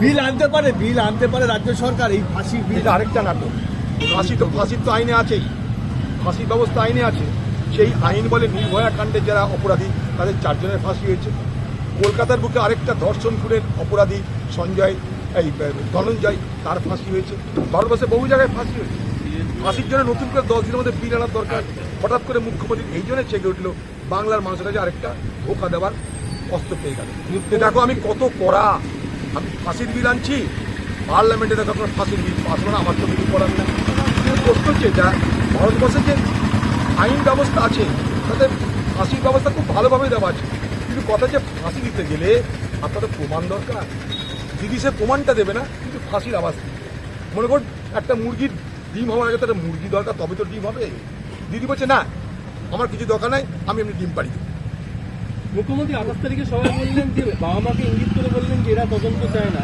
বিল আনতে পারে রাজ্য সরকার এই ফাঁসির বিল। এটা আরেকটা নাটক। ফাঁসির তো আইনে আছেই, ফাঁসির ব্যবস্থা আইনে আছে। সেই আইন বলে নির্ভয়া কাণ্ডে যারা অপরাধী তাদের 4 জনের ফাঁসি হয়েছে। কলকাতার বুকে আরেকটা ধর্ষণ খুনের অপরাধী ধনঞ্জয়, তার ফাঁসি হয়েছে। ভারতবর্ষে বহু জায়গায় ফাঁসি হয়েছে। ফাঁসির জন্য নতুন করে 10 দিনের মধ্যে বিল আনার দরকার। হঠাৎ করে মুখ্যমন্ত্রী এই জন্য চেকে উঠলো বাংলার মানুষের কাছে আরেকটা ধোঁকা দেওয়ার অস্ত্র পেয়ে গেল। দেখো আমি কত কড়া, আমি ফাঁসির বিল আনছি, পার্লামেন্টে দেখো আপনার ফাঁসির বিল পাস না, আমার তো কিছু করার না। কিন্তু প্রশ্ন হচ্ছে যা ভারতবর্ষে যে আইন ব্যবস্থা আছে তাদের ফাঁসির ব্যবস্থা খুব ভালোভাবে দেওয়া আছে, কিন্তু কথা হচ্ছে ফাঁসি দিতে গেলে আপনাদের প্রমাণ দরকার। দিদি সে প্রমাণটা দেবে না, কিন্তু ফাঁসির আওয়াজ দিবে। মনে করুন একটা মুরগির ডিম হওয়ার আগে তার মুরগি দরকার, তবে তো ডিম হবে। দিদি বলছে না আমার কিছু দরকার নাই, আমি এমনি ডিম পাড়ি দেবো। মুখ্যমন্ত্রী 28 তারিখে সবাই বললেন যে বাবা মাকে ইঙ্গিত করে বললেন যে এরা তদন্ত চায় না,